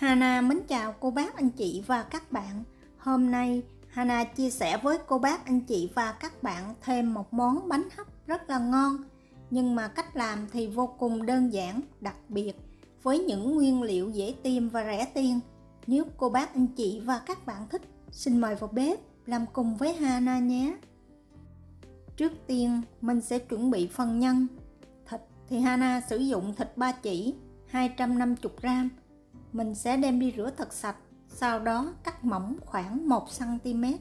Hana mến chào cô bác anh chị và các bạn. Hôm nay Hana chia sẻ với cô bác anh chị và các bạn thêm một món bánh hấp rất là ngon, nhưng mà cách làm thì vô cùng đơn giản, đặc biệt với những nguyên liệu dễ tìm và rẻ tiền. Nếu cô bác anh chị và các bạn thích, xin mời vào bếp làm cùng với Hana nhé. Trước tiên mình sẽ chuẩn bị phần nhân. Thịt thì Hana sử dụng thịt ba chỉ 250g. Mình sẽ đem đi rửa thật sạch, sau đó cắt mỏng khoảng 1cm.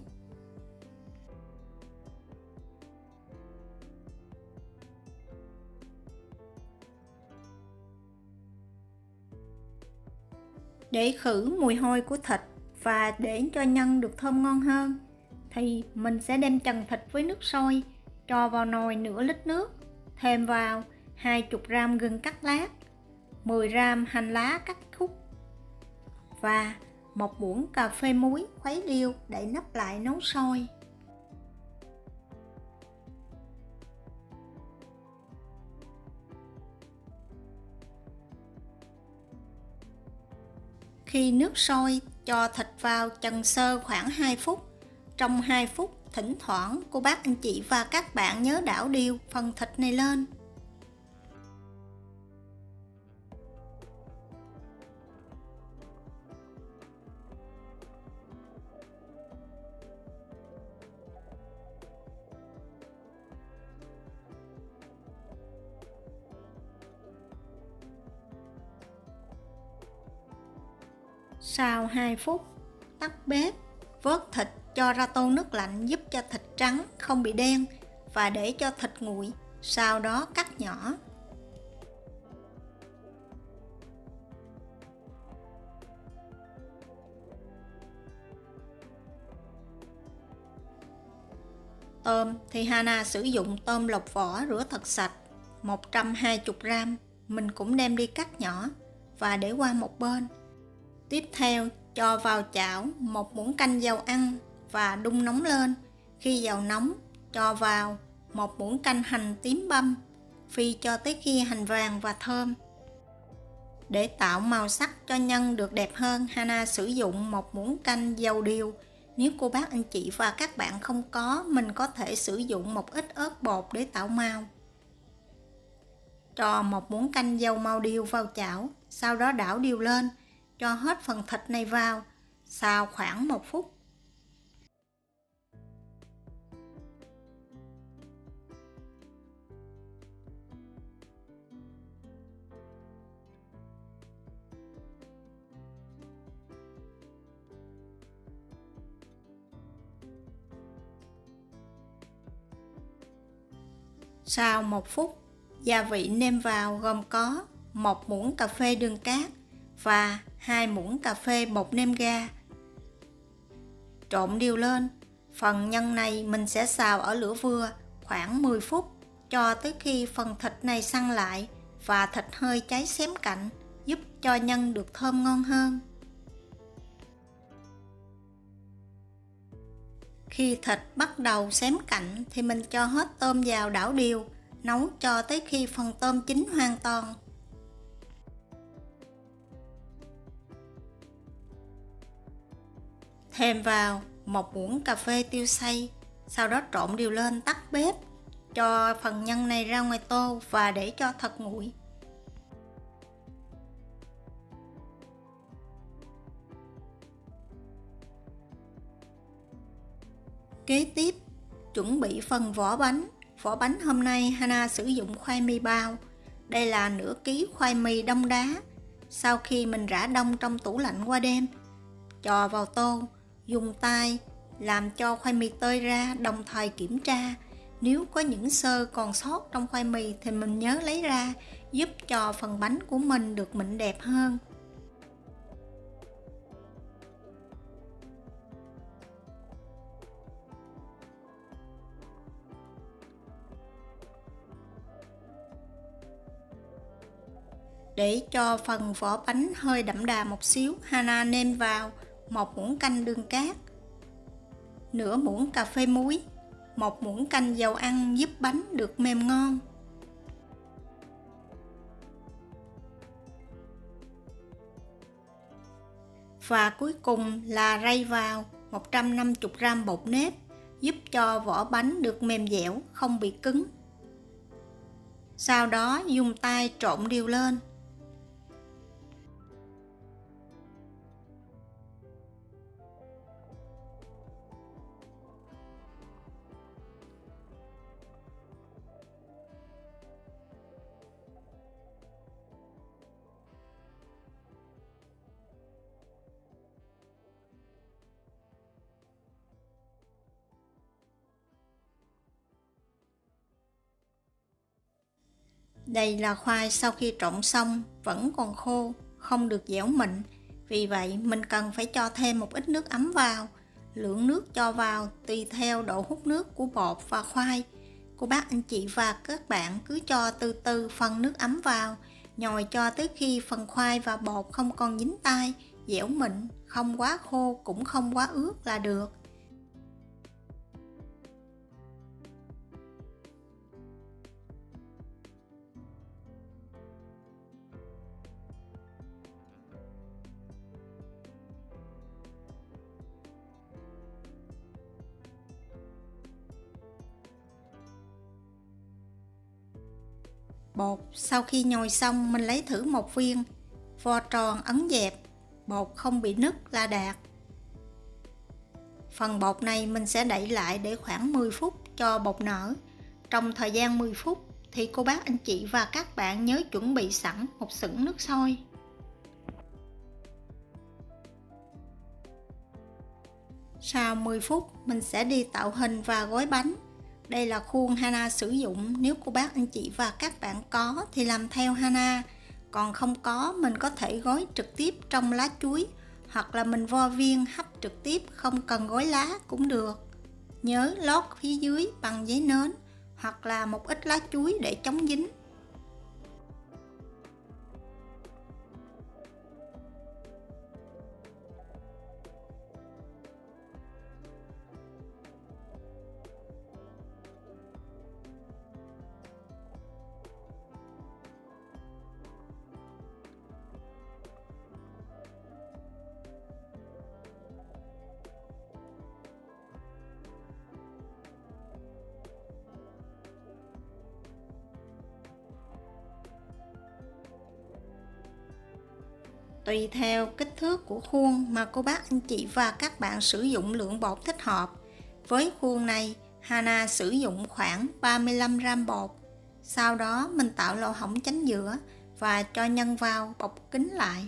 Để khử mùi hôi của thịt và để cho nhân được thơm ngon hơn thì mình sẽ đem chần thịt với nước sôi, cho vào nồi nửa lít nước, thêm vào 20g gừng cắt lát, 10g hành lá cắt khúc và 1 muỗng cà phê muối khuấy đều, đậy nắp lại nấu sôi. Khi nước sôi, cho thịt vào chần sơ khoảng 2 phút. Trong 2 phút, thỉnh thoảng cô bác anh chị và các bạn nhớ đảo đều phần thịt này lên. Sau 2 phút, tắt bếp, vớt thịt cho ra tô nước lạnh giúp cho thịt trắng không bị đen và để cho thịt nguội, sau đó cắt nhỏ. Tôm thì Hana sử dụng tôm lọc vỏ rửa thật sạch 120g, mình cũng đem đi cắt nhỏ và để qua một bên. Tiếp theo, cho vào chảo 1 muỗng canh dầu ăn và đun nóng lên. Khi dầu nóng, cho vào 1 muỗng canh hành tím băm, phi cho tới khi hành vàng và thơm. Để tạo màu sắc cho nhân được đẹp hơn, Hana sử dụng 1 muỗng canh dầu điều. Nếu cô bác anh chị và các bạn không có, mình có thể sử dụng một ít ớt bột để tạo màu. Cho 1 muỗng canh dầu màu điều vào chảo, sau đó đảo đều lên, cho hết phần thịt này vào, xào khoảng 1 phút. Sau 1 phút, gia vị nêm vào gồm có 1 muỗng cà phê đường cát và 2 muỗng cà phê bột nêm ga. Trộn đều lên. Phần nhân này mình sẽ xào ở lửa vừa khoảng 10 phút cho tới khi phần thịt này săn lại và thịt hơi cháy xém cạnh, giúp cho nhân được thơm ngon hơn. Khi thịt bắt đầu xém cạnh thì mình cho hết tôm vào đảo đều, nấu cho tới khi phần tôm chín hoàn toàn. Thêm vào 1 muỗng cà phê tiêu xay, sau đó trộn đều lên, tắt bếp, cho phần nhân này ra ngoài tô và để cho thật nguội. Kế tiếp, chuẩn bị phần vỏ bánh. Vỏ bánh hôm nay Hana sử dụng khoai mì bao. Đây là nửa ký khoai mì đông đá. Sau khi mình rã đông trong tủ lạnh qua đêm, cho vào tô, dùng tay làm cho khoai mì tơi ra, đồng thời kiểm tra nếu có những xơ còn sót trong khoai mì thì mình nhớ lấy ra, giúp cho phần bánh của mình được mịn đẹp hơn. Để cho phần vỏ bánh hơi đậm đà một xíu, Hana nêm vào 1 muỗng canh đường cát, nửa muỗng cà phê muối, 1 muỗng canh dầu ăn giúp bánh được mềm ngon. Và cuối cùng là rây vào 150g bột nếp, giúp cho vỏ bánh được mềm dẻo, không bị cứng. Sau đó dùng tay trộn đều lên. Đây là khoai sau khi trộn xong vẫn còn khô, không được dẻo mịn. Vì vậy mình cần phải cho thêm một ít nước ấm vào. Lượng nước cho vào tùy theo độ hút nước của bột và khoai. Cô bác anh chị và các bạn cứ cho từ từ phần nước ấm vào, nhồi cho tới khi phần khoai và bột không còn dính tay, dẻo mịn, không quá khô cũng không quá ướt là được. Bột sau khi nhồi xong mình lấy thử một viên, vo tròn ấn dẹp, bột không bị nứt là đạt. Phần bột này mình sẽ đậy lại để khoảng 10 phút cho bột nở. Trong thời gian 10 phút thì cô bác anh chị và các bạn nhớ chuẩn bị sẵn một xửng nước sôi. Sau 10 phút mình sẽ đi tạo hình và gói bánh. Đây là khuôn Hana sử dụng, nếu cô bác anh chị và các bạn có thì làm theo Hana, còn không có mình có thể gói trực tiếp trong lá chuối, hoặc là mình vo viên hấp trực tiếp không cần gói lá cũng được. Nhớ lót phía dưới bằng giấy nến hoặc là một ít lá chuối để chống dính. Tùy theo kích thước của khuôn mà cô bác anh chị và các bạn sử dụng lượng bột thích hợp. Với khuôn này, Hana sử dụng khoảng 35g bột. Sau đó mình tạo lỗ hổng chánh giữa và cho nhân vào bọc kín lại.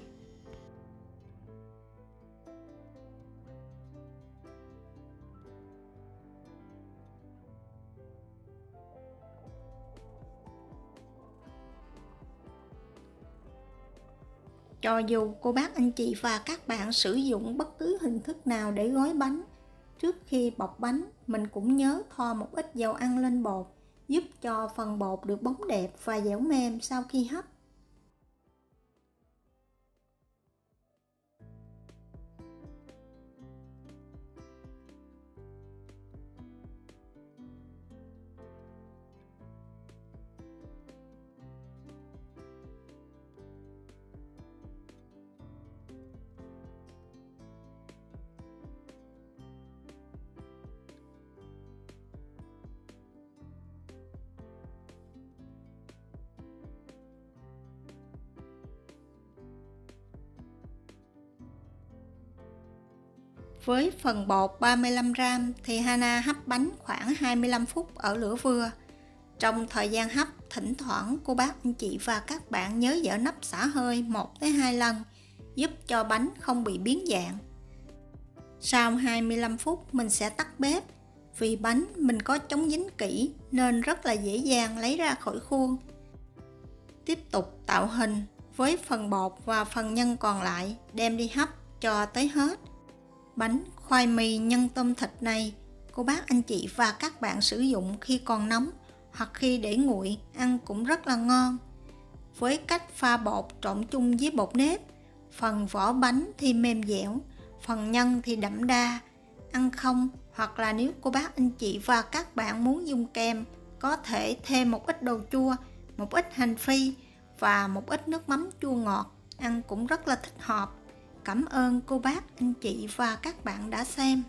Cho dù cô bác anh chị và các bạn sử dụng bất cứ hình thức nào để gói bánh, trước khi bọc bánh mình cũng nhớ thoa một ít dầu ăn lên bột, giúp cho phần bột được bóng đẹp và dẻo mềm sau khi hấp. Với phần bột 35g thì Hana hấp bánh khoảng 25 phút ở lửa vừa. Trong thời gian hấp, thỉnh thoảng cô bác anh chị và các bạn nhớ dỡ nắp xả hơi 1-2 lần, giúp cho bánh không bị biến dạng. Sau 25 phút mình sẽ tắt bếp, vì bánh mình có chống dính kỹ nên rất là dễ dàng lấy ra khỏi khuôn. Tiếp tục tạo hình với phần bột và phần nhân còn lại, đem đi hấp cho tới hết. Bánh khoai mì nhân tôm thịt này, cô bác anh chị và các bạn sử dụng khi còn nóng hoặc khi để nguội ăn cũng rất là ngon. Với cách pha bột trộn chung với bột nếp, phần vỏ bánh thì mềm dẻo, phần nhân thì đậm đà. Ăn không, hoặc là nếu cô bác anh chị và các bạn muốn dùng kèm, có thể thêm một ít đồ chua, một ít hành phi và một ít nước mắm chua ngọt, ăn cũng rất là thích hợp. Cảm ơn cô bác, anh chị và các bạn đã xem.